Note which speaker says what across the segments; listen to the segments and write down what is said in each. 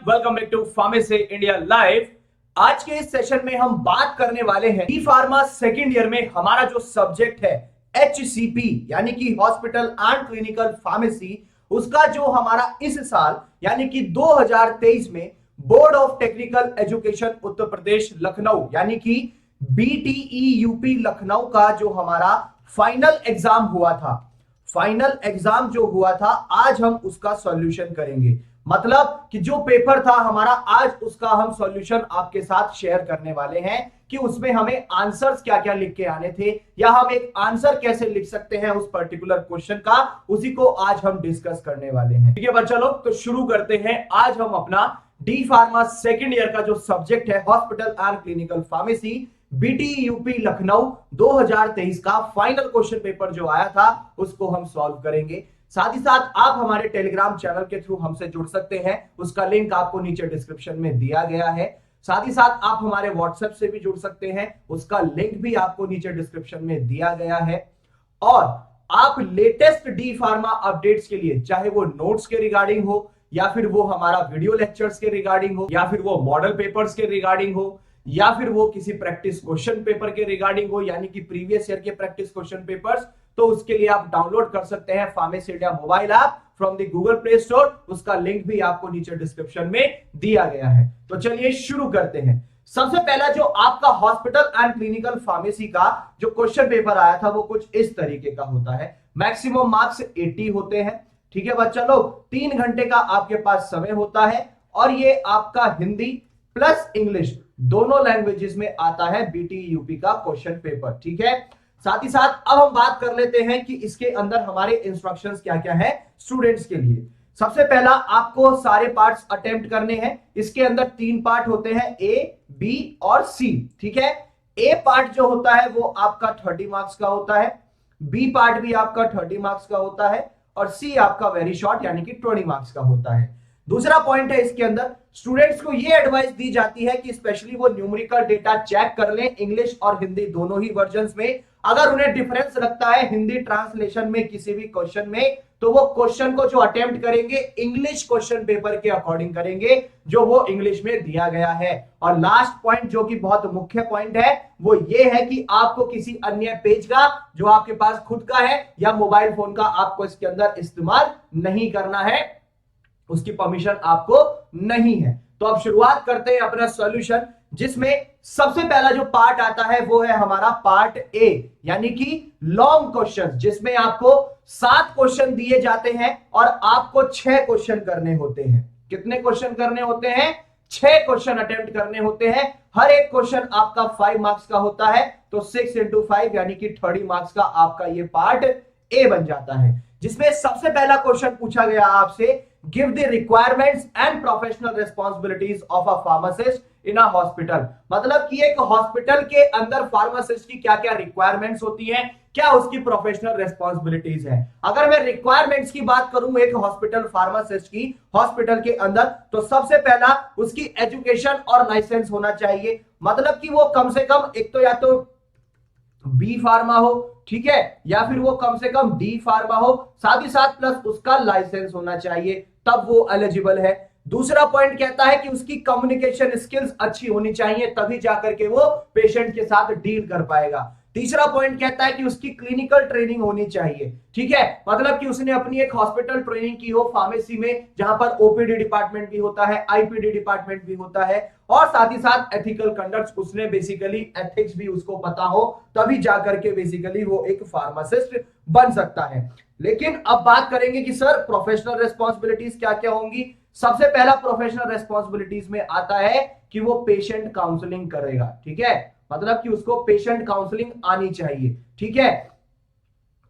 Speaker 1: Welcome back to pharmacy India live. आज के इस सेशन में हम बात करने वाले हैं डी फार्मा सेकेंड ईयर में हमारा जो सब्जेक्ट है HCP यानी कि हॉस्पिटल एंड क्लिनिकल फार्मेसी, उसका जो हमारा इस साल यानी कि 2023 में board of technical education Uttar Pradesh Lucknow यानी कि BTE यूपी लखनऊ का जो हमारा फाइनल एग्जाम हुआ था, फाइनल एग्जाम जो हुआ था आज हम उसका सॉल्यूशन करेंगे। मतलब कि जो पेपर था हमारा आज उसका हम सॉल्यूशन आपके साथ शेयर करने वाले हैं कि उसमें हमें आंसर्स क्या क्या लिख के आने थे या हम एक आंसर कैसे लिख सकते हैं उस पर्टिकुलर क्वेश्चन का, उसी को आज हम डिस्कस करने वाले हैं। ठीक है बच्चा लोग, तो शुरू करते हैं। आज हम अपना डी फार्मा सेकेंड ईयर का जो सब्जेक्ट है hospital and clinical pharmacy BTE UP Lucknow 2023 का फाइनल क्वेश्चन पेपर जो आया था उसको हम सॉल्व करेंगे। साथ ही साथ आप हमारे टेलीग्राम चैनल के थ्रू हमसे जुड़ सकते हैं, उसका लिंक आपको नीचे डिस्क्रिप्शन में दिया गया है। साथ ही साथ आप हमारे व्हाट्सएप से भी जुड़ सकते हैं, उसका लिंक भी आपको नीचे डिस्क्रिप्शन में दिया गया है। और आप लेटेस्ट डी फार्मा अपडेट्स के लिए, चाहे वो नोट्स के रिगार्डिंग हो या फिर वो हमारा वीडियो लेक्चर्स के रिगार्डिंग हो या फिर वो मॉडल पेपर्स के रिगार्डिंग हो या फिर वो किसी प्रैक्टिस क्वेश्चन पेपर के रिगार्डिंग हो यानी कि प्रीवियस ईयर के प्रैक्टिस क्वेश्चन पेपर्स, तो उसके लिए आप डाउनलोड कर सकते हैं pharmacy India mobile app from the Google play store. उसका लिंक भी आपको नीचे डिस्क्रिप्शन में दिया गया है। तो चलिए शुरू करते हैं। सबसे पहला जो आपका हॉस्पिटल एंड क्लिनिकल फार्मेसी का जो क्वेश्चन पेपर आया था वो कुछ इस तरीके का होता है। मैक्सिमम मार्क्स 80 होते हैं। ठीक है बच्चा लोग, 3 घंटे का आपके पास समय होता है और ये आपका हिंदी प्लस इंग्लिश दोनों लैंग्वेजेस में आता है BTE यूपी का क्वेश्चन पेपर। ठीक है, साथ ही साथ अब हम बात कर लेते हैं कि इसके अंदर हमारे इंस्ट्रक्शंस क्या क्या है स्टूडेंट्स के लिए। सबसे पहला आपको सारे पार्ट्स अटेम्प्ट करने हैं। इसके अंदर 3 पार्ट होते हैं, A, B और C। ठीक है, A पार्ट जो होता है वो आपका 30 मार्क्स का होता है, B पार्ट भी आपका 30 मार्क्स का होता है और C आपका वेरी शॉर्ट यानी कि 20 मार्क्स का होता है। दूसरा पॉइंट है, इसके अंदर स्टूडेंट्स को ये एडवाइस दी जाती है कि स्पेशली वो न्यूमेरिकल डेटा चेक कर लें इंग्लिश और हिंदी दोनों ही वर्जन्स में। अगर उन्हें डिफरेंस लगता है हिंदी ट्रांसलेशन में किसी भी क्वेश्चन में, तो वो क्वेश्चन को जो अटेम्प्ट करेंगे इंग्लिश क्वेश्चन पेपर के अकॉर्डिंग करेंगे जो वो इंग्लिश में दिया गया है। और लास्ट पॉइंट जो कि बहुत मुख्य पॉइंट है वो ये है कि आपको किसी अन्य पेज का जो आपके पास खुद का है या मोबाइल फोन का आपको इसके अंदर इस्तेमाल नहीं करना है, उसकी परमिशन आपको नहीं है। तो अब शुरुआत करते हैं अपना सॉल्यूशन, जिसमें सबसे पहला जो पार्ट आता है वो है हमारा पार्ट A यानी कि लॉन्ग क्वेश्चन, जिसमें आपको 7 क्वेश्चन दिए जाते हैं और आपको 6 क्वेश्चन करने होते हैं। कितने क्वेश्चन करने होते हैं? 6 क्वेश्चन अटेम्प्ट करने होते हैं। हर एक क्वेश्चन आपका 5 मार्क्स का होता है, तो 6 into 5 यानी कि 30 मार्क्स का आपका ये पार्ट A बन जाता है। जिसमें सबसे पहला क्वेश्चन पूछा गया आपसे, give the requirements and professional responsibilities of a pharmacist in a hospital. मतलब कि एक हॉस्पिटल के अंदर फार्मासिस्ट की क्या क्या रिक्वायरमेंट्स होती हैं, क्या उसकी प्रोफेशनल रिस्पांसिबिलिटीज है। अगर मैं रिक्वायरमेंट्स की बात करूं एक हॉस्पिटल फार्मासिस्ट की हॉस्पिटल के अंदर, तो सबसे पहला उसकी एजुकेशन और लाइसेंस होना चाहिए। मतलब कि वो कम से कम एक तो या तो B फार्मा हो, ठीक है, या फिर वो कम से कम D फार्मा हो, साथ ही साथ प्लस उसका लाइसेंस होना चाहिए, तब वो एलिजिबल है। दूसरा पॉइंट कहता है कि उसकी कम्युनिकेशन स्किल्स अच्छी होनी चाहिए, तभी जाकर के वो पेशेंट के साथ डील कर पाएगा। तीसरा पॉइंट कहता है कि उसकी क्लिनिकल ट्रेनिंग होनी चाहिए। ठीक है, मतलब कि उसने अपनी एक हॉस्पिटल ट्रेनिंग की हो फार्मेसी में, जहां पर OPD डिपार्टमेंट भी होता है, IPD डिपार्टमेंट भी होता है, और साथ ही साथ एथिकल कंडक्ट, उसने बेसिकली एथिक्स भी उसको पता हो, तभी जाकर के बेसिकली वो एक फार्मासिस्ट बन सकता है। लेकिन अब बात करेंगे कि सर प्रोफेशनल रिस्पॉन्सिबिलिटीज क्या क्या होंगी। सबसे पहला प्रोफेशनल रिस्पॉन्सिबिलिटीज में आता है कि वो पेशेंट काउंसलिंग करेगा। ठीक है, मतलब कि उसको पेशेंट काउंसलिंग आनी चाहिए। ठीक है,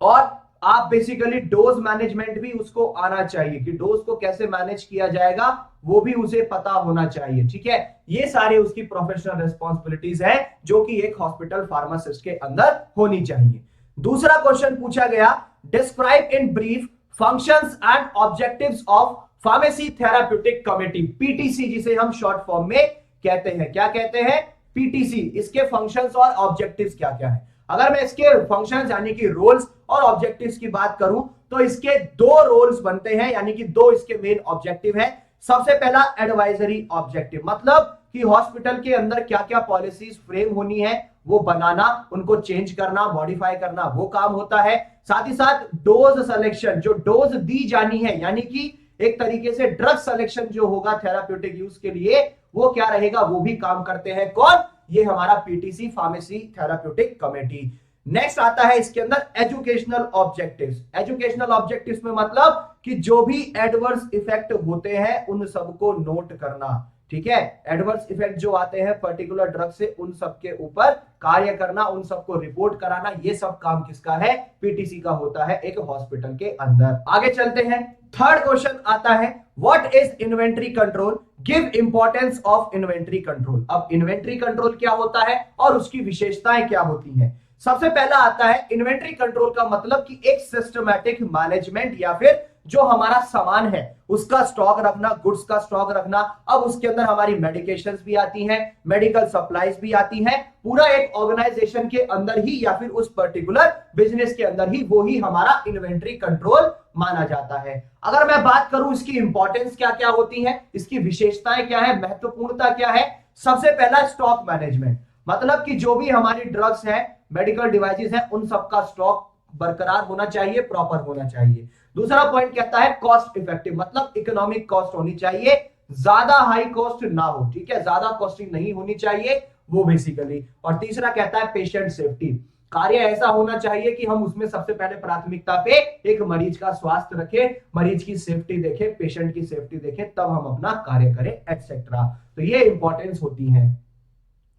Speaker 1: और आप बेसिकली डोज मैनेजमेंट भी उसको आना चाहिए कि डोज को कैसे मैनेज किया जाएगा वो भी उसे पता होना चाहिए। ठीक है, ये सारे उसकी प्रोफेशनल रिस्पॉन्सिबिलिटीज है जो कि एक हॉस्पिटल फार्मासिस्ट के अंदर होनी चाहिए। दूसरा क्वेश्चन पूछा गया, describe in brief functions and objectives of pharmacy therapeutic committee, PTC, जिसे हम शॉर्ट फॉर्म में कहते हैं। क्या कहते हैं? PTC। इसके फंक्शंस और ऑब्जेक्टिव्स क्या क्या है। अगर मैं इसके फंक्शंस यानी कि रोल्स और ऑब्जेक्टिव्स की बात करूं तो इसके 2 रोल्स बनते हैं, यानी कि 2 इसके मेन ऑब्जेक्टिव है। सबसे पहला एडवाइजरी ऑब्जेक्टिव, मतलब कि हॉस्पिटल के अंदर क्या क्या पॉलिसीज फ्रेम होनी है वो बनाना, उनको चेंज करना, मॉडिफाई करना, वो काम होता है। साथ ही साथ डोज सिलेक्शन, जो डोज दी जानी है, यानी कि एक तरीके से ड्रग सिलेक्शन जो होगा थेराप्यूटिक यूज के लिए, वो क्या रहेगा, वो भी काम करते हैं कौन, ये हमारा PTC pharmacy therapeutic committee. Next आता है इसके अंदर एजुकेशनल ऑब्जेक्टिव्स। एजुकेशनल ऑब्जेक्टिव्स में मतलब कि जो भी एडवर्स इफेक्ट होते हैं उन सबको नोट करना, ठीक है। एडवर्स इफेक्ट जो आते हैं पर्टिकुलर ड्रग से, उन सब के ऊपर कार्य करना, उन सबको रिपोर्ट कराना, ये सब काम किसका है, पीटीसी का होता है एक हॉस्पिटल के अंदर। आगे चलते हैं, थर्ड क्वेश्चन आता है what is inventory control, give importance of inventory control. अब इन्वेंट्री कंट्रोल क्या होता है और उसकी विशेषताएं क्या होती हैं। सबसे पहला आता है इन्वेंट्री कंट्रोल का मतलब कि एक सिस्टमैटिक मैनेजमेंट या फिर जो हमारा सामान है उसका स्टॉक रखना, गुड्स का स्टॉक रखना। अब उसके अंदर हमारी मेडिकेशंस भी आती हैं, मेडिकल सप्लाईज भी आती हैं, पूरा एक ऑर्गेनाइजेशन के अंदर ही या फिर उस पर्टिकुलर बिजनेस के अंदर ही वो ही हमारा इन्वेंट्री कंट्रोल माना जाता है। अगर मैं बात करूं इसकी इंपॉर्टेंस क्या क्या होती है, इसकी विशेषताएं क्या है, महत्वपूर्णता क्या है। सबसे पहला स्टॉक मैनेजमेंट, मतलब कि जो भी हमारी ड्रग्स हैं, मेडिकल डिवाइसेस हैं, उन सबका स्टॉक बरकरार होना चाहिए, प्रॉपर होना चाहिए। दूसरा पॉइंट कहता है कॉस्ट इफेक्टिव, मतलब इकोनॉमिक कॉस्ट होनी चाहिए, ज्यादा हाई कॉस्ट ना हो, ठीक है, ज्यादा कॉस्टिंग नहीं होनी चाहिए वो बेसिकली। और तीसरा कहता है पेशेंट सेफ्टी, कार्य ऐसा होना चाहिए कि हम उसमें सबसे पहले प्राथमिकता पे एक मरीज का स्वास्थ्य रखें, मरीज की सेफ्टी देखें, पेशेंट की सेफ्टी देखें, तब हम अपना कार्य करें एक्सेट्रा। तो ये इंपॉर्टेंस होती है।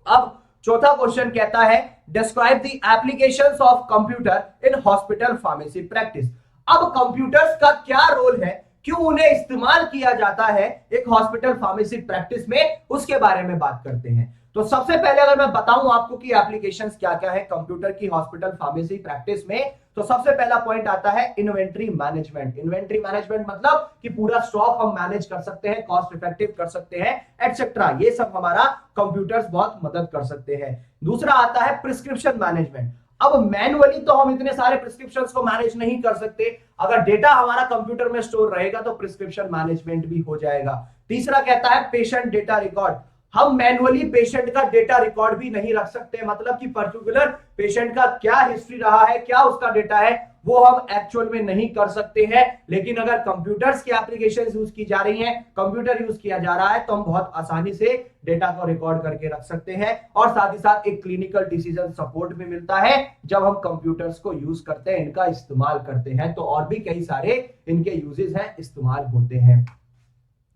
Speaker 1: अब चौथा क्वेश्चन कहता है describe the applications of computer in hospital pharmacy practice. अब कंप्यूटर्स का क्या रोल है, क्यों उन्हें इस्तेमाल किया जाता है एक हॉस्पिटल फार्मेसी प्रैक्टिस में, उसके बारे में बात करते हैं। तो सबसे पहले अगर मैं बताऊं आपको कि एप्लीकेशंस क्या क्या है कंप्यूटर की हॉस्पिटल फार्मेसी प्रैक्टिस में, तो सबसे पहला पॉइंट आता है इन्वेंट्री मैनेजमेंट। इन्वेंट्री मैनेजमेंट मतलब कि पूरा स्टॉक हम मैनेज कर सकते हैं, कॉस्ट इफेक्टिव कर सकते हैं एटसेट्रा, ये सब हमारा कंप्यूटर्स बहुत मदद कर सकते हैं। दूसरा आता है प्रिस्क्रिप्शन मैनेजमेंट। अब मैनुअली तो हम इतने सारे प्रिस्क्रिप्शंस को मैनेज नहीं कर सकते, अगर डेटा हमारा कंप्यूटर में स्टोर रहेगा तो प्रिस्क्रिप्शन मैनेजमेंट भी हो जाएगा। तीसरा कहता है पेशेंट डेटा रिकॉर्ड, हम मैनुअली पेशेंट का डेटा रिकॉर्ड भी नहीं रख सकते, मतलब कि पर्टिकुलर पेशेंट का क्या हिस्ट्री रहा है, क्या उसका डेटा है, वो हम एक्चुअल में नहीं कर सकते हैं। लेकिन अगर कंप्यूटर्स की एप्लीकेशंस यूज की जा रही हैं, कंप्यूटर यूज किया जा रहा है, तो हम बहुत आसानी से डेटा को रिकॉर्ड करके रख सकते हैं। और साथ ही साथ एक क्लिनिकल डिसीजन सपोर्ट भी मिलता है जब हम कंप्यूटर्स को यूज करते हैं, इनका इस्तेमाल करते हैं। तो और भी कई सारे इनके यूजेस हैं, इस्तेमाल होते हैं।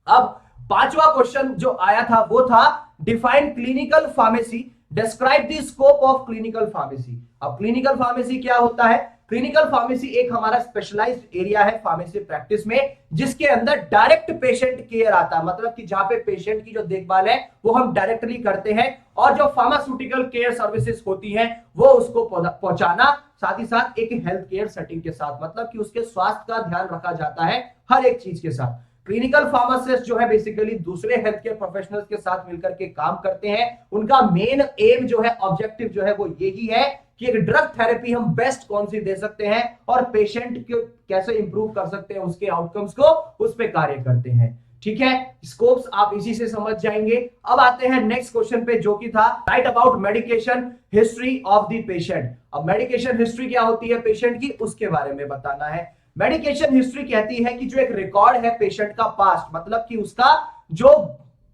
Speaker 1: अब पांचवा क्वेश्चन जो आया था वो था define clinical pharmacy, describe the scope of clinical pharmacy. अब क्लिनिकल फार्मेसी क्या होता है, क्लिनिकल फार्मेसी एक हमारा स्पेशलाइज्ड एरिया है फार्मेसी प्रैक्टिस में, जिसके अंदर डायरेक्ट पेशेंट केयर आता है, मतलब कि जहां पे पेशेंट की जो देखभाल है वो हम डायरेक्टली करते हैं, और जो फार्मास्यूटिकल केयर सर्विसेज होती हैं वो उसको पहुंचाना, साथ ही साथ एक हेल्थ केयर सेटिंग के साथ, मतलब कि उसके स्वास्थ्य का ध्यान रखा जाता है हर एक चीज के साथ। क्लिनिकल फार्मासिस्ट जो है बेसिकली दूसरे हेल्थ केयर प्रोफेशनल्स के साथ मिलकर के काम करते हैं। उनका मेन एम जो है, ऑब्जेक्टिव जो है वो यही है कि एक ड्रग थेरेपी हम बेस्ट कौन सी दे सकते हैं और पेशेंट को कैसे इंप्रूव कर सकते हैं, उसके आउटकम्स को उस पे कार्य करते हैं। ठीक है, स्कोप्स आप इसी से समझ जाएंगे। अब आते हैं नेक्स्ट क्वेश्चन पे, जो कि था right about medication history of the patient. अब मेडिकेशन हिस्ट्री क्या होती है पेशेंट की, उसके बारे में बताना है। मेडिकेशन हिस्ट्री कहती है कि जो एक रिकॉर्ड है पेशेंट का पास्ट, मतलब कि उसका जो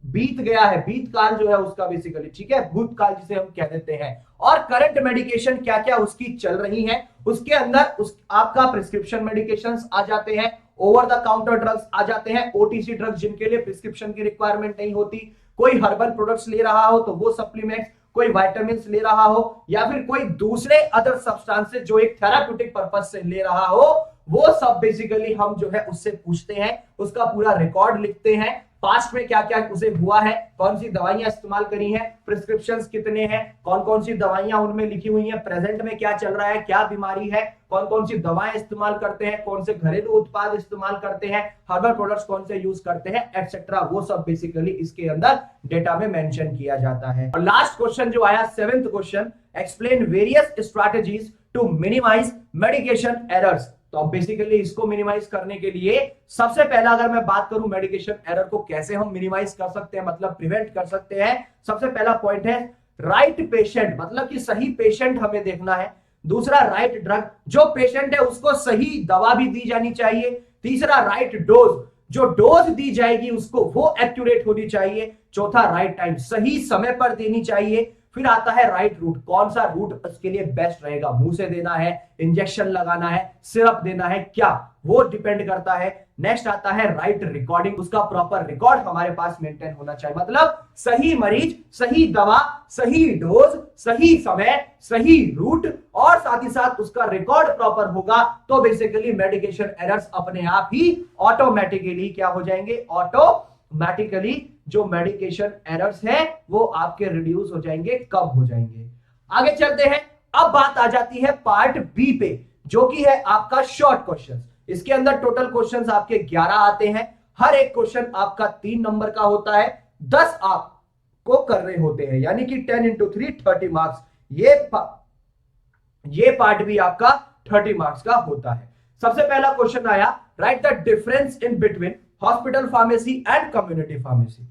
Speaker 1: बीत गया है, बीत काल जो है उसका बेसिकली, ठीक है, भूतकाल जिसे हम कह देते हैं, और करंट मेडिकेशन क्या क्या उसकी चल रही है, उसके अंदर आपका प्रिस्क्रिप्शन मेडिकेशंस आ जाते हैं, ओवर द काउंटर ड्रग्स आ जाते हैं, ओटीसी ड्रग्स जिनके लिए प्रिस्क्रिप्शन की रिक्वायरमेंट नहीं होती, कोई हर्बल प्रोडक्ट्स ले रहा हो तो वो सप्लीमेंट्स, कोई विटामिन ले रहा हो, या फिर कोई दूसरे अदर सब्सटेंसेस जो एक थेराप्यूटिक पर्पस से ले रहा हो, वो सब बेसिकली हम जो है उससे पूछते हैं, उसका पूरा रिकॉर्ड लिखते हैं, पास्ट में क्या क्या उसे हुआ है, कौन सी दवाइयां इस्तेमाल करी हैं, प्रिस्क्रिप्शंस कितने हैं, कौन कौन सी दवाइयां उनमें लिखी हुई हैं, प्रेजेंट में क्या चल रहा है, क्या बीमारी है, कौन कौन सी दवाएं इस्तेमाल करते हैं, कौन से घरेलू उत्पाद इस्तेमाल करते हैं, हर्बल प्रोडक्ट्स कौन से यूज करते हैं एटसेट्रा, वो सब बेसिकली इसके अंदर डेटा में मेंशन किया जाता है। और लास्ट क्वेश्चन जो आया, 7th question, explain various strategies to minimise medication errors. तो अब बेसिकली इसको मिनिमाइज करने के लिए सबसे पहला अगर मैं बात करूं मेडिकेशन एरर को कैसे हम मिनिमाइज कर सकते हैं, मतलब प्रिवेंट कर सकते हैं, सबसे पहला पॉइंट है राइट पेशेंट, मतलब कि सही पेशेंट हमें देखना है। दूसरा राइट ड्रग, जो पेशेंट है उसको सही दवा भी दी जानी चाहिए। तीसरा राइट डोज, जो डोज दी जाएगी उसको वो एक्यूरेट होनी चाहिए। चौथा राइट टाइम, सही समय पर देनी चाहिए। फिर आता है राइट रूट, कौन सा रूट उसके लिए बेस्ट रहेगा, मुंह से देना है, इंजेक्शन लगाना है, सिरप देना है, क्या वो डिपेंड करता है। नेक्स्ट आता है राइट रिकॉर्डिंग, उसका प्रॉपर रिकॉर्ड हमारे पास मेंटेन होना चाहिए, मतलब सही मरीज, सही दवा, सही डोज, सही समय, सही रूट और साथ ही साथ उसका रिकॉर्ड प्रॉपर होगा तो बेसिकली मेडिकेशन एरर्स अपने आप ही ऑटोमेटिकली क्या हो जाएंगे, ऑटोमेटिकली जो मेडिकेशन एरर्स है वो आपके रिड्यूस हो जाएंगे, कम हो जाएंगे। आगे चलते हैं, अब बात आ जाती है पार्ट बी पे, जो कि है आपका शॉर्ट क्वेश्चन। इसके अंदर टोटल क्वेश्चंस आपके 11 आते हैं, हर एक क्वेश्चन आपका 3 नंबर का होता है, 10 आपको करने होते हैं, यानी कि 10 into 3 30 मार्क्स। ये पार्ट भी आपका 30 मार्क्स का होता है। सबसे पहला क्वेश्चन आया, right the difference in between hospital pharmacy and community pharmacy.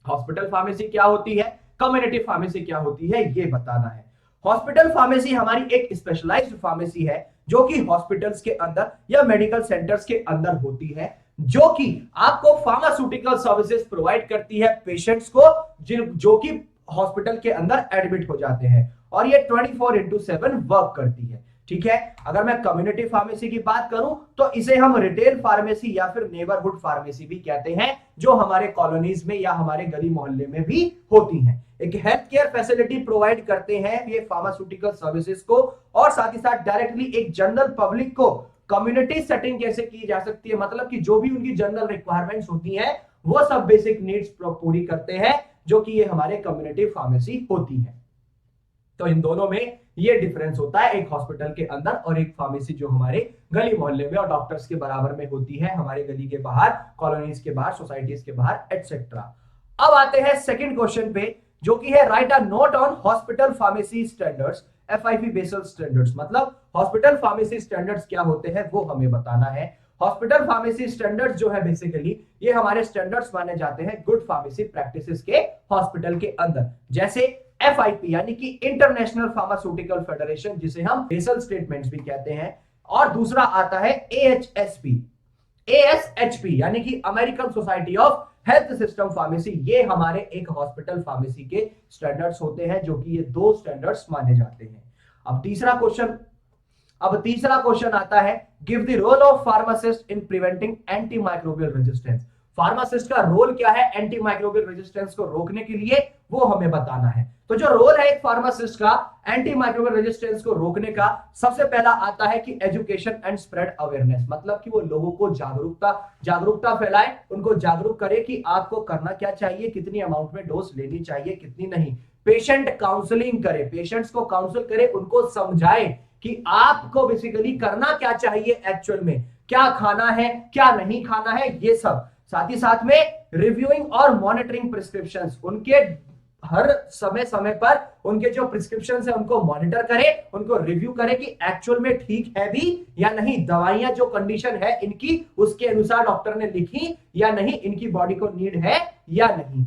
Speaker 1: Hospital pharmacy क्या होती है, कम्युनिटी फार्मेसी क्या होती है, ये बताना है। हॉस्पिटल फार्मेसी हमारी एक स्पेशलाइज्ड फार्मेसी है जो कि हॉस्पिटल्स के अंदर या मेडिकल सेंटर्स के अंदर होती है, जो कि आपको फार्मास्यूटिकल सर्विसेज प्रोवाइड करती है पेशेंट्स को जो कि हॉस्पिटल के अंदर एडमिट हो जाते हैं, और ये 24/7 वर्क करती है। ठीक है, अगर मैं कम्युनिटी फार्मेसी की बात करूं तो इसे हम रिटेल फार्मेसी या फिर नेबरहुड फार्मेसी भी कहते हैं, जो हमारे कॉलोनीज में या हमारे गली मोहल्ले में भी होती हैं। एक हेल्थ केयर फैसिलिटी प्रोवाइड करते हैं ये फार्मास्यूटिकल सर्विसेज को, और साथ ही साथ डायरेक्टली एक जनरल पब्लिक को कम्युनिटी सेटिंग कैसे की जा सकती है, मतलब कि जो भी उनकी जनरल रिक्वायरमेंट्स होती हैं वो सब बेसिक नीड्स पूरी करते हैं, जो कि ये हमारे कम्युनिटी फार्मेसी होती है। तो इन दोनों में ये डिफरेंस होता है, एक हॉस्पिटल के अंदर और एक फार्मेसी जो हमारे गली मोहल्ले में और डॉक्टर्स के बराबर में होती है, हमारे गली के बाहर, कॉलोनीज के बाहर, सोसाइटीज के बाहर, एटसेट्रा। अब आते हैं सेकंड क्वेश्चन पे, जो कि है write a note on hospital pharmacy standards, FIP Basel standards, मतलब हॉस्पिटल फार्मेसी स्टैंडर्ड्स क्या होते हैं वो हमें बताना है। हॉस्पिटल फार्मेसी स्टैंडर्ड्स जो है बेसिकली ये हमारे स्टैंडर्ड्स माने जाते हैं गुड फार्मेसी प्रैक्टिसेस के हॉस्पिटल के अंदर, जैसे FIP यानी कि इंटरनेशनल फार्मास्यूटिकल फेडरेशन, जिसे हम बेसल स्टेटमेंट्स भी कहते हैं, और दूसरा आता है ASHP यानी कि American society of health system pharmacy. ये हमारे एक हॉस्पिटल फार्मेसी के स्टैंडर्ड्स होते हैं, जो कि ये 2 स्टैंडर्ड्स माने जाते हैं। अब तीसरा क्वेश्चन आता है, give the role of pharmacist in preventing antimicrobial resistance. Pharmacist का रोल क्या है एंटीमाइक्रोबियल रेजिस्टेंस को रोकने के लिए, वो हमें बताना है। तो जो रोल है एक फार्मासिस्ट का एंटीमाइक्रोबियल रेजिस्टेंस को रोकने का, सबसे पहला आता है कि एजुकेशन एंड स्प्रेड अवेयरनेस, मतलब कि वो लोगों को जागरूकता फैलाए, उनको जागरूक करे कि आपको करना क्या चाहिए, कितनी अमाउंट में डोज लेनी चाहिए, कितनी नहीं। पेशेंट काउंसलिंग करे, पेशेंट्स को काउंसिल करे, उनको समझाए कि आपको बेसिकली करना क्या चाहिए, एक्चुअल में क्या खाना है, क्या नहीं खाना है, ये सब। साथ ही साथ में रिव्यूइंग और मॉनिटरिंग प्रिस्क्रिप्शंस, उनके हर समय पर उनके जो प्रिस्क्रिप्शंस है उनको मॉनिटर करे, उनको रिव्यू करे कि एक्चुअल में ठीक है भी या नहीं, दवाइयां जो कंडीशन है इनकी उसके अनुसार डॉक्टर ने लिखी या नहीं, इनकी बॉडी को नीड है या नहीं।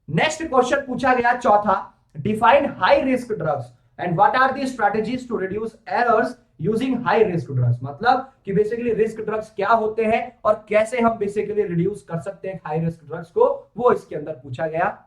Speaker 1: नेक्स्ट क्वेश्चन पूछा गया चौथा, define high risk drugs and what are the strategies to reduce errors using high risk drugs, मतलब कि बेसिकली रिस्क ड्रग्स क्या होते हैं और कैसे हम बेसिकली रिड्यूस कर सकते हैं हाई रिस्क ड्रग्स को, वो इसके अंदर पूछा गया।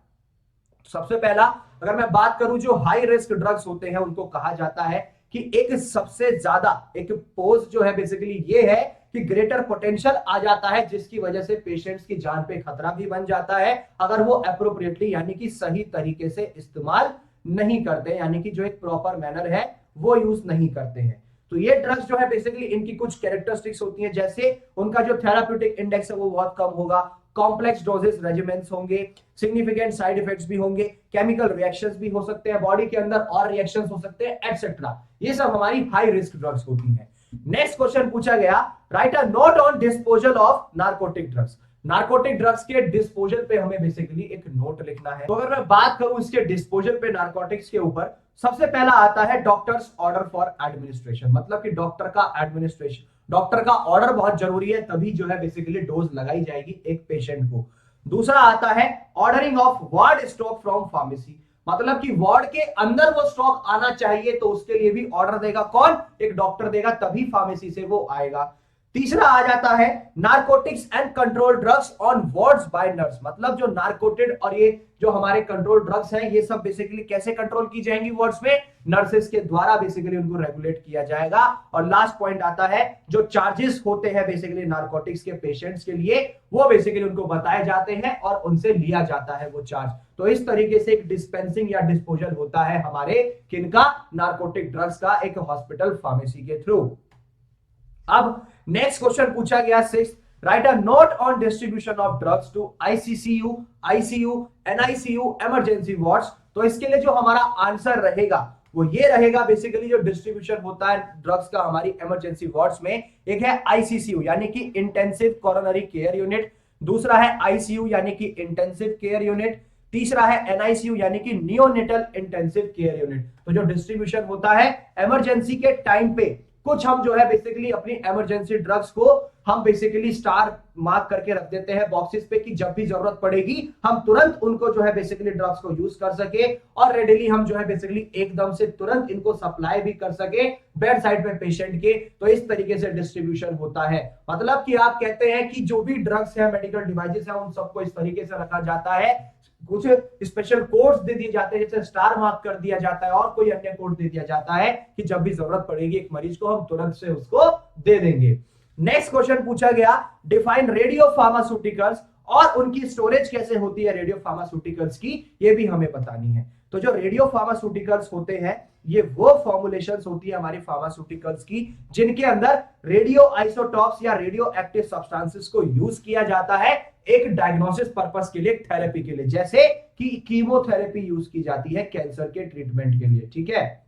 Speaker 1: सबसे पहला अगर मैं बात करूं, जो हाई रिस्क ड्रग्स होते हैं उनको कहा जाता है कि एक सबसे ज्यादा एक पोज जो है बेसिकली ये है कि ग्रेटर पोटेंशियल आ जाता है, जिसकी वजह से पेशेंट्स की जान पे खतरा भी बन जाता है अगर वो एप्रोप्रिएटली यानी कि सही तरीके से इस्तेमाल नहीं करते, यानी कि जो एक प्रॉपर मैनर है वो यूज नहीं करते हैं। तो ये ड्रग्स जो है बेसिकली इनकी कुछ कैरेक्टरिस्टिक्स होती हैं, जैसे उनका जो थेराप्यूटिक इंडेक्स है वो बहुत कम होगा, कॉम्प्लेक्स डोजेस रेजिमेंट्स होंगे, सिग्निफिकेंट साइड इफेक्ट्स भी होंगे, केमिकल रिएक्शंस भी हो सकते हैं बॉडी के अंदर और रिएक्शंस हो सकते हैं, एटसेट्रा। ये सब हमारी हाई रिस्क ड्रग्स होती हैं। नेक्स्ट क्वेश्चन पूछा गया, right a note on disposal of narcotic drugs. Narcotic drugs के डिस्पोजल पे हमें बेसिकली एक नोट लिखना है। तो अगर मैं बात करूं इसके डिस्पोजल पे नारकोटिक्स के ऊपर, सबसे पहला आता है डॉक्टर्स ऑर्डर फॉर एडमिनिस्ट्रेशन, मतलब कि डॉक्टर का एडमिनिस्ट्रेशन, डॉक्टर का ऑर्डर बहुत जरूरी है, तभी जो है बेसिकली डोज लगाई जाएगी एक पेशेंट को। दूसरा आता है ordering of ward stock from pharmacy, मतलब कि वार्ड के अंदर वो स्टॉक आना चाहिए, तो उसके लिए भी ऑर्डर देगा कौन? एक डॉक्टर देगा, तभी फार्मेसी से वो आएगा। तीसरा आ जाता है narcotics and control drugs on wards by nurse, मतलब जो नारकोटिक और ये जो हमारे कंट्रोल ड्रग्स हैं, ये सब बेसिकली कैसे कंट्रोल की जाएंगी वार्ड्स में? नर्सेस के द्वारा बेसिकली उनको रेगुलेट किया जाएगा। और लास्ट पॉइंट आता है जो चार्जेस होते हैं बेसिकली नारकोटिक्स के पेशेंट्स के लिए, वो बेसिकली उनको बताए जाते हैं और उनसे लिया जाता है वो चार्ज। तो इस तरीके से एक डिस्पेंसिंग या डिस्पोजल होता है हमारे किनका? नारकोटिक ड्रग्स का, एक हॉस्पिटल फार्मेसी के थ्रू। अब नेक्स्ट क्वेश्चन पूछा गया 6th, write a note on distribution of drugs to ICCU, ICU, NICU, emergency wards. तो इसके लिए जो हमारा आंसर रहेगा वो ये रहेगा, बेसिकली जो डिस्ट्रीब्यूशन होता है ड्रग्स का हमारी इमरजेंसी वार्ड्स में, एक है आईसीसीयू यानी कि इंटेंसिव कोरोनरी केयर यूनिट, दूसरा है आईसीयू यानी कि इंटेंसिव केयर यूनिट, तीसरा है एनआईसीयू यानी कि नियोनेटल इंटेंसिव केयर यूनिट। तो जो डिस्ट्रीब्यूशन होता है इमरजेंसी के टाइम पे, कुछ हम जो है बेसिकली अपनी इमरजेंसी ड्रग्स को हम बेसिकली स्टार मार्क करके रख देते हैं बॉक्सेस पे कि जब भी जरूरत पड़ेगी हम तुरंत उनको जो है बेसिकली ड्रग्स को यूज कर सके, और रेडिली हम जो है बेसिकली एकदम से तुरंत इनको सप्लाई भी कर सके बेड साइड पे पेशेंट के। तो इस तरीके से डिस्ट्रीब्यूशन होता है, मतलब कि आप कहते हैं कि जो भी ड्रग्स है, मेडिकल डिवाइसेस है, उन सबको इस तरीके से रखा जाता है, कुछ स्पेशल कोड्स दे दिए जाते हैं, जैसे स्टार मार्क कर दिया जाता है और कोई अन्य कोड दे दिया जाता है कि जब भी जरूरत पड़ेगी एक मरीज को हम तुरंत से उसको दे देंगे। नेक्स्ट क्वेश्चन पूछा गया, डिफाइन रेडियो फार्मास्यूटिकल्स, और उनकी स्टोरेज कैसे होती है रेडियो फार्मास्यूटिकल्स की, ये भी हमें बतानी है। तो जो रेडियो फार्मास्यूटिकल्स होते हैं, ये वो फॉर्मुलेशंस होती है हमारी फार्मास्यूटिकल्स की जिनके अंदर रेडियो आइसोटॉप्स या रेडियो एक्टिव सब्सटेंसेस को यूज किया जाता है एक डायग्नोसिस पर्पस के लिए, थेरेपी के लिए, जैसे कि कीमोथेरेपी यूज की जाती है कैंसर के ट्रीटमेंट के लिए, ठीक है।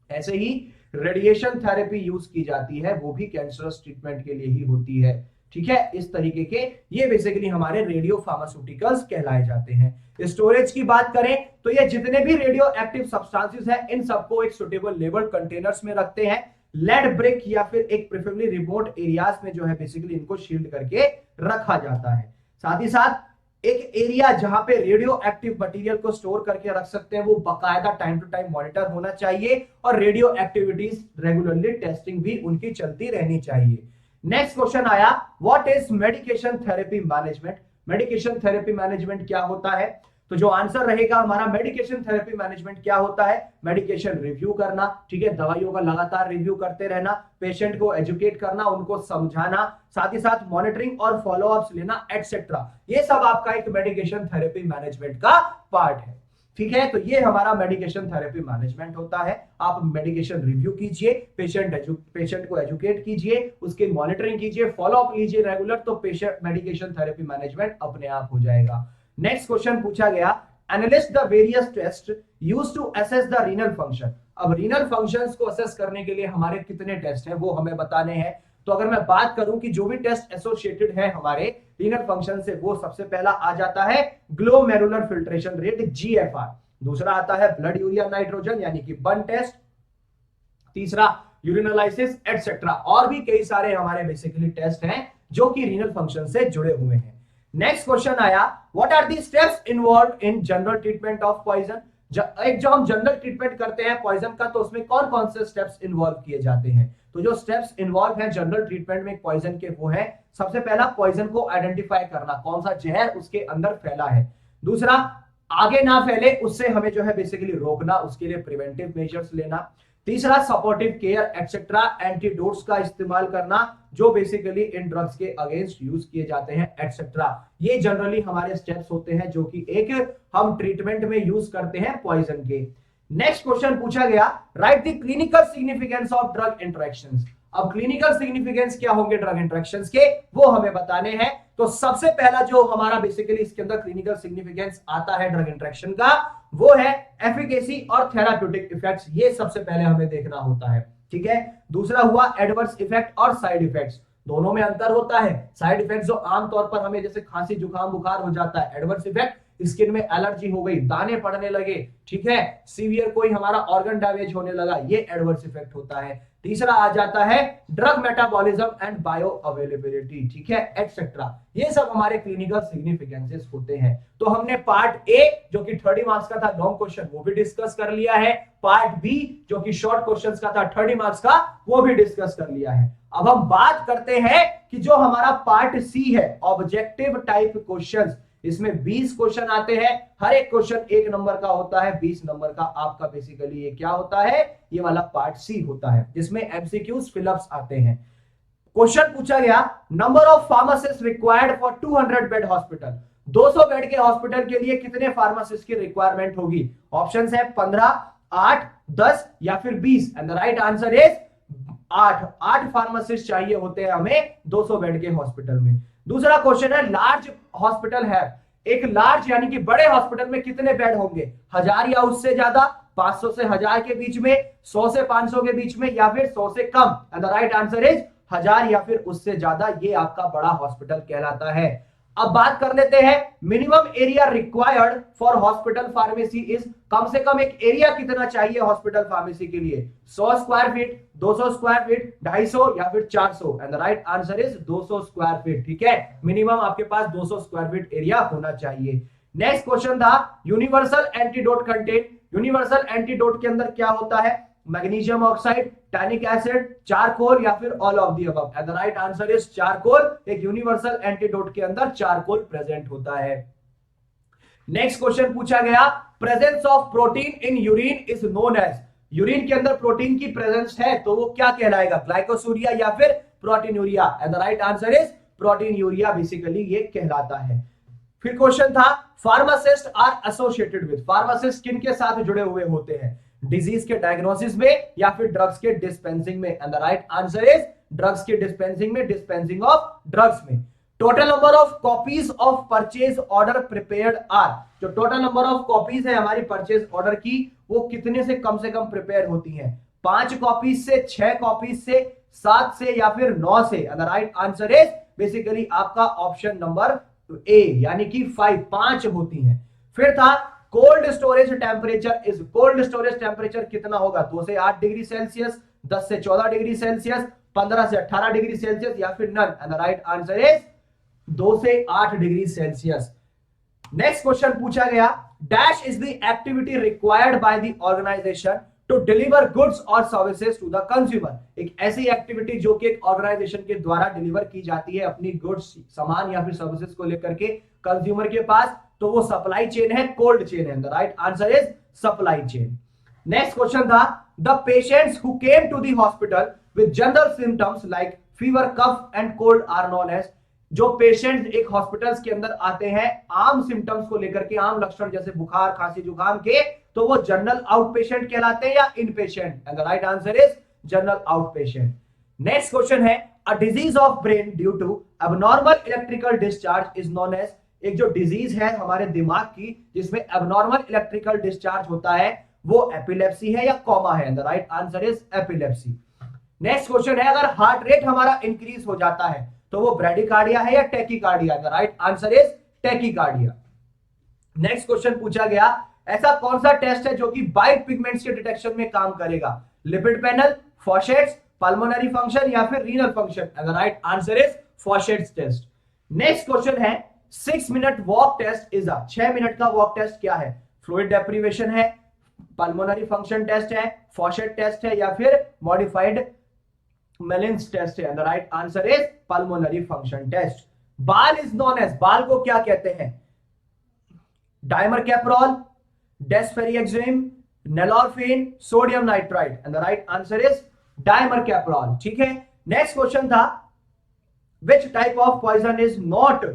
Speaker 1: ऐसे ही रेडिएशन थेरेपी यूज की जाती है, वो भी कैंसरस ट्रीटमेंट के लिए ही होती है, ठीक है। इस तरीके के ये बेसिकली हमारे रेडियो फार्मास्यूटिकल्स कहलाए जाते हैं। स्टोरेज की बात करें तो ये जितने भी रेडियो एक्टिव सब्सटेंसेस हैं, इन सबको एक सुटेबल लेबल्ड कंटेनर्स में रखते हैं, लेड ब्रिक या फिर एक प्रेफरेबली रिमोट एरियाज में जो है बेसिकली इनको शील्ड करके रखा जाता है। साथ ही साथ एक एरिया जहां पे रेडियो एक्टिव मटेरियल को स्टोर करके रख सकते हैं, वो बकायदा टाइम टू टाइम मॉनिटर होना चाहिए, और रेडियो एक्टिविटीज रेगुलरली टेस्टिंग भी उनकी चलती रहनी चाहिए। नेक्स्ट क्वेश्चन आया, what is medication therapy management. Medication therapy management क्या होता है? तो जो आंसर रहेगा हमारा, मेडिकेशन थेरेपी मैनेजमेंट क्या होता है? मेडिकेशन रिव्यू करना, ठीक है, दवाइयों का लगातार रिव्यू करते रहना, पेशेंट को एजुकेट करना, उनको समझाना, साथ ही साथ मॉनिटरिंग और फॉलोअप्स लेना एटसेट्रा, ये सब आपका एक मेडिकेशन थेरेपी मैनेजमेंट का पार्ट है, ठीक है। तो ये हमारा मेडिकेशन थेरेपी मैनेजमेंट होता है। आप मेडिकेशन रिव्यू कीजिए, पेशेंट को एजुकेट कीजिए, उसकी मॉनिटरिंग कीजिए, फॉलोअप लीजिए रेगुलर, तो पेशेंट मेडिकेशन थेरेपी मैनेजमेंट अपने आप हो जाएगा। नेक्स्ट क्वेश्चन पूछा गया, analyse the various test used to assess the renal function. अब रीनल फंक्शंस को असेस करने के लिए हमारे कितने टेस्ट हैं वो हमें बताने हैं। तो अगर मैं बात करूं कि जो भी टेस्ट एसोसिएटेड है हमारे रीनल फंक्शन से, वो सबसे पहला आ जाता है ग्लोमेरुलर फिल्ट्रेशन रेट, GFR। दूसरा आता है ब्लड यूरिया नाइट्रोजन यानी कि बर्न टेस्ट, तीसरा यूरिनलाइसिस एटसेट्रा, और भी कई सारे हमारे बेसिकली टेस्ट हैं जो कि रीनल फंक्शन से जुड़े हुए हैं। नेक्स्ट क्वेश्चन आया, what are the steps involved in general treatment of poison. एक जो हम जनरल ट्रीटमेंट करते हैं पॉइजन का, तो उसमें कौन कौन से स्टेप्स इन्वॉल्व किए जाते हैं? तो जो स्टेप्स इन्वॉल्व हैं जनरल ट्रीटमेंट में पॉइजन के, वो है सबसे पहला पॉइजन को आइडेंटिफाई करना, कौन सा जहर उसके अंदर फैला है। दूसरा, आगे ना फैले उससे हमें जो है बेसिकली रोकना, उसके लिए प्रिवेंटिव मेजर्स लेना। तीसरा, सपोर्टिव केयर एटसेट्रा, एंटीडोट्स का इस्तेमाल करना जो बेसिकली इन ड्रग्स के अगेंस्ट यूज किए जाते हैं एटसेट्रा। ये जनरली हमारे स्टेप्स होते हैं जो कि एक हम ट्रीटमेंट में यूज करते हैं पॉइजन के। नेक्स्ट क्वेश्चन पूछा गया, right the clinical significance of drug interactions. अब क्लिनिकल सिग्निफिकेंस क्या होंगे ड्रग इंटरेक्शंस के, वो हमें बताने हैं। तो सबसे पहला जो हमारा बेसिकली इसके अंदर क्लिनिकल सिग्निफिकेंस आता है ड्रग इंटरेक्शन का, वो है एफिकेसी और थेराप्यूटिक इफेक्ट्स। ये सबसे पहले हमें देखना होता है, ठीक है। दूसरा हुआ एडवर्स इफेक्ट और साइड इफेक्ट्स। दोनों में अंतर होता है। साइड इफेक्ट जो आमतौर पर हमें जैसे खांसी जुकाम बुखार हो जाता है, एडवर्स इफेक्ट स्किन में एलर्जी हो गई, दाने पड़ने लगे, ठीक है, सीवियर कोई हमारा ऑर्गन डैमेज होने लगा, ये एडवर्स इफेक्ट होता है। तीसरा आ जाता है drug metabolism and bio availability, ठीक है, एटसेट्रा। ये सब हमारे क्लिनिकल सिग्निफिकेंसेस होते हैं। तो हमने पार्ट ए जो कि 30 मार्क्स का था लॉन्ग क्वेश्चन वो भी डिस्कस कर लिया है, पार्ट बी जो कि शॉर्ट क्वेश्चंस का था 30 मार्क्स का वो भी डिस्कस कर लिया है। अब हम बात करते हैं कि जो हमारा पार्ट सी है ऑब्जेक्टिव टाइप क्वेश्चंस, इसमें 20 क्वेश्चन आते हैं, हर एक क्वेश्चन 1 नंबर का होता है, 20 नंबर का आपका बेसिकली ये क्या होता है, ये वाला पार्ट सी होता है जिसमें एमसीक्यूज फिलअप्स आते हैं। क्वेश्चन पूछा गया number of pharmacist required for 200 bed hospital, 200 bed के हॉस्पिटल के लिए कितने फार्मासिस्ट की रिक्वायरमेंट होगी? ऑप्शंस है 15, 8, 10 या फिर 20 and the right answer is 8 pharmacist चाहिए होते हैं हमें 200 बेड के हॉस्पिटल में। दूसरा क्वेश्चन है लार्ज हॉस्पिटल है, एक लार्ज यानी कि बड़े हॉस्पिटल में कितने बेड होंगे? 1000 या उससे ज्यादा, 500 से 1000 के बीच में, 100 से 500 के बीच में या फिर 100 से come and the right answer is 1000 या फिर उससे ज्यादा, ये आपका बड़ा हॉस्पिटल कहलाता है। अब बात कर लेते हैं minimum area required for hospital pharmacy is, कम से कम एक एरिया कितना चाहिए हॉस्पिटल फार्मेसी के लिए? 100 स्क्वायर फीट, 200 स्क्वायर फीट, 250 या फिर 400 and the right answer is 200 square feet, ठीक है, मिनिमम आपके पास 200 स्क्वायर फीट एरिया होना चाहिए। नेक्स्ट क्वेश्चन था universal antidote content, universal antidote के अंदर क्या होता है? Magnesium oxide, tannic acid, charcoal या फिर all of the above and the right answer is charcoal. एक यूनिवर्सल एंटीडोट के अंदर चारकोल प्रेजेंट होता है। नेक्स्ट क्वेश्चन पूछा गया presence of protein in urine is known as, urine के अंदर प्रोटीन की प्रेजेंस है तो वो क्या कहलाएगा? ग्लाइकोसूरिया या फिर proteinuria and the right answer is proteinuria, basically ये कहलाता है। फिर क्वेश्चन था pharmacist are associated with, pharmacist किन के साथ जुड़े हुए होते हैं? डिजीज के डायग्नोसिस में या फिर ड्रग्स के डिस्पेंसिंग में and the right answer is drugs के डिस्पेंसिंग में, डिस्पेंसिंग ऑफ ड्रग्स में। Total number of copies of purchase order prepared are, जो टोटल नंबर ऑफ कॉपीज है हमारी परचेज ऑर्डर की वो कितने से कम प्रिपेयर होती हैं? 5 कॉपीज से, 6 कॉपीज से, 7 से या फिर 9 से and the right answer is basically आपका ऑप्शन नंबर ए यानी कि 5 होती हैं। फिर था cold storage temperature is, cold storage temperature कितना होगा? 2 से 8 डिग्री सेल्सियस, 10 से 14 डिग्री सेल्सियस, 15 से 18 डिग्री सेल्सियस या फिर none and the right answer is 2 से 8 डिग्री सेल्सियस। नेक्स्ट क्वेश्चन पूछा गया dash is the activity required by the organisation to deliver goods और सर्विसेज टू द कंज्यूमर, एक ऐसी एक्टिविटी जो कि एक ऑर्गेनाइजेशन के द्वारा डिलीवर की जाती है अपनी गुड्स, सामान या फिर सर्विसेज को लेकर के कंज्यूमर के पास, तो वो सप्लाई चेन है, कोल्ड चेन है। The right answer is supply chain. Next question था the patients who came to the hospital with general symptoms like fever, cough and cold are known as, जो patient एक hospitals के अंदर आते हैं आम सिम्टम्स को लेकर के, आम लक्षण जैसे बुखार खांसी जुकाम के, तो वो जनरल आउट पेशेंट कहलाते हैं या inpatient and the right answer is general out patient. Next question है a disease of brain due to abnormal electrical discharge is known as, एक जो डिजीज है हमारे दिमाग की जिसमें एबनॉर्मल इलेक्ट्रिकल डिस्चार्ज होता है वो एपिलेप्सी है या कॉमा है and the right answer is epilepsy. Next question है अगर हार्ट रेट हमारा इंक्रीज हो जाता है तो वो ब्रेडिकार्डिया है या tachycardia, the right answer is tachycardia. Next question पूछा गया ऐसा कौन सा टेस्ट है जो कि वाइट पिगमेंट्स के डिटेक्शन में काम करेगा? Lipid panel, Fouchet's, pulmonary function या फिर renal function and the right answer is Fouchet's test. Next question है 6 minute walk test is a, 6 minute का वॉक टेस्ट क्या है? फ्लूइड डेप्रिवेशन है, पल्मोनरी फंक्शन टेस्ट है, फॉशेट टेस्ट है या फिर मॉडिफाइड मेलिन्स टेस्ट है and the right answer is pulmonary function test. BAL is known as, BAL को क्या कहते हैं? डाइमरकैप्रोल, डेस्फेरिएक्सिम, nalorphine, sodium nitrite and the right answer is dimercaprol, ठीक है। नेक्स्ट क्वेश्चन था which type of poison is not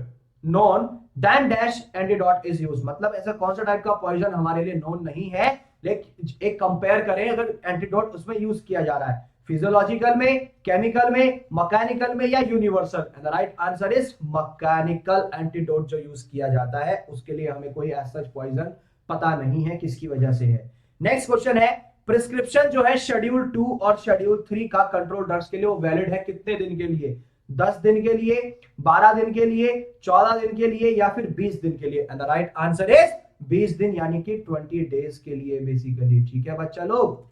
Speaker 1: known then dash antidote is use, मतलब ऐसा कौन सा टाइप का पॉइजन हमारे लिए नोन नहीं है लेकिन एक कंपेयर करें अगर एंटीडोट उसमें यूज किया जा रहा है, फिजियोलॉजिकल में, केमिकल में, मैकेनिकल में या universal and the right answer is mechanical antidote जो यूज किया जाता है उसके लिए हमें कोई ऐसा पॉइजन पता नहीं है किसकी वजह से है। नेक्स्ट क्वेश्चन है प्रिस्क्रिप्शन जो है शेड्यूल 2 और शेड्यूल 3 का कंट्रोल ड्रग्स के लिए वो वैलिड है कितने दिन के लिए? 10 दिन के लिए, 12 दिन के लिए, 14 दिन के लिए या फिर 20 दिन के लिए? And the right answer is 20 दिन, यानी कि 20 डेज के लिए बेसिकली। ठीक है बच्चा लोग।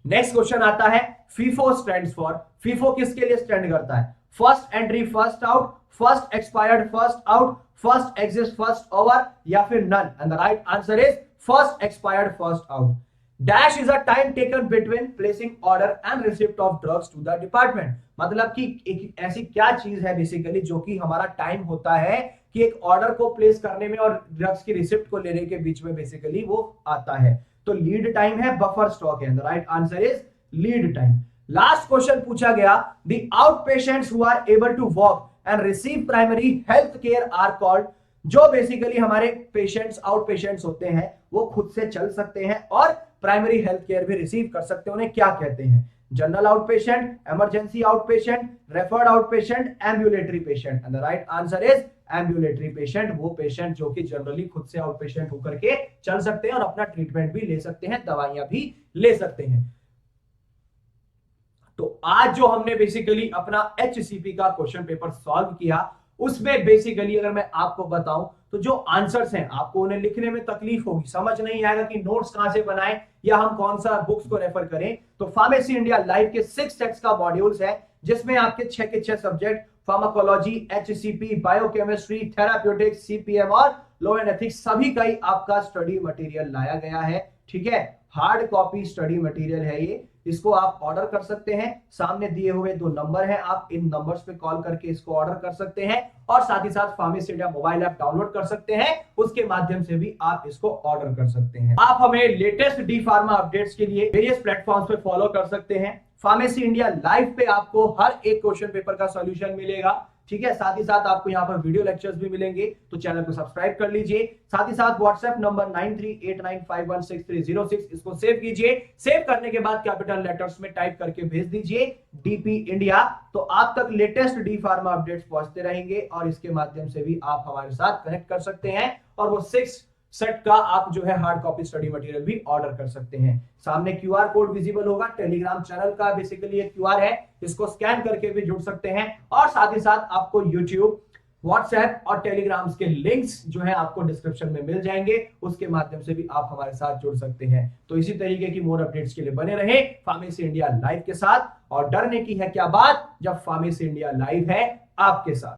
Speaker 1: नेक्स्ट क्वेश्चन आता है, फीफो स्टैंड्स फॉर। फीफो किसके लिए स्टैंड करता है? First entry first out, first expired first out, first exit first over या फिर none? And the right answer is first expired first out. Dash is a time taken between placing order and receipt of drugs to the department. मतलब कि एक ऐसी क्या चीज है basically जो कि हमारा टाइम होता है कि एक ऑर्डर को प्लेस करने में और ड्रग्स की रिसिप्ट को लेने के बीच में बेसिकली वो आता है। तो लीड टाइम है, बफर स्टॉक है। The right answer is lead time. Last question पूछा गया, the out patients who are able to walk and receive primary health care are called. जो बेसिकली हमारे पेशेंट्स आउट पेशेंट्स होते हैं वो खुद से चल सकते हैं और प्राइमरी हेल्थ केयर भी रिसीव कर सकते हैं, उन्हें क्या कहते हैं? General out patient, emergency out patient, referred out patient, ambulatory patient? And the right answer is ambulatory patient. वो पेशेंट जो कि जनरली खुद से आउट पेशेंट होकर के चल सकते हैं और अपना ट्रीटमेंट भी ले सकते हैं, दवाइयां भी ले सकते हैं। तो आज जो हमने बेसिकली अपना एचसीपी का क्वेश्चन पेपर सॉल्व किया, उसमें बेसिकली अगर मैं आपको बताऊं तो जो आंसर्स हैं आपको उन्हें लिखने में तकलीफ होगी, समझ नहीं आएगा कि नोट्स कहां से बनाएं या हम कौन सा बुक्स को रेफर करें। तो फार्मेसी इंडिया लाइव के 6 सेट्स का मॉड्यूल्स है जिसमें आपके 6 के 6 subject pharmacology, HCP, biochemistry, therapeutics, CPM और लॉ एंड एथिक्स सभी का ही आपका स्टडी मटेरियल लाया गया है। ठीक है, हार्ड कॉपी स्टडी मटेरियल है ये। इसको आप ऑर्डर कर सकते हैं, सामने दिए हुए 2 नंबर हैं, आप इन नंबर्स पे कॉल करके इसको ऑर्डर कर सकते हैं और साथ ही साथ pharmacy India mobile app download कर सकते हैं, उसके माध्यम से भी आप इसको ऑर्डर कर सकते हैं। आप हमें लेटेस्ट डी फार्मा अपडेट्स के लिए वेरियस प्लेटफॉर्म्स पे फॉलो कर सकते हैं। फार्मेसी इंडिया लाइव पे आपको हर एक क्वेश्चन पेपर का सॉल्यूशन मिलेगा। ठीक है, साथ ही साथ आपको यहाँ पर वीडियो लेक्चर्स भी मिलेंगे, तो चैनल को सब्सक्राइब कर लीजिए। साथ ही साथ व्हाट्सएप नंबर 9389516306 इसको सेव कीजिए। सेव करने के बाद कैपिटल लेटर्स में टाइप करके भेज दीजिए डीपी इंडिया, तो आप तक लेटेस्ट डी फार्मा अपडेट्स पहुंचते रहेंगे और इसके माध्यम से भी आप हमारे साथ कनेक्ट कर सकते हैं और वो 6 सेट का आप जो है हार्ड कॉपी स्टडी मटेरियल भी ऑर्डर कर सकते हैं। सामने क्यूआर कोड विजिबल होगा, टेलीग्राम चैनल का बेसिकली एक क्यूआर है, इसको स्कैन करके भी जुड़ सकते हैं और साथ ही साथ आपको यूट्यूब, व्हाट्सएप और टेलीग्राम्स के लिंक्स जो है आपको डिस्क्रिप्शन में मिल जाएंगे, उसके माध्यम से भी आप हमारे साथ जुड़ सकते हैं। तो इसी तरीके की मोर अपडेट्स के लिए बने रहे फार्मेसी इंडिया लाइव के साथ। और डरने की है क्या बात जब फार्मेसी इंडिया लाइव है आपके साथ।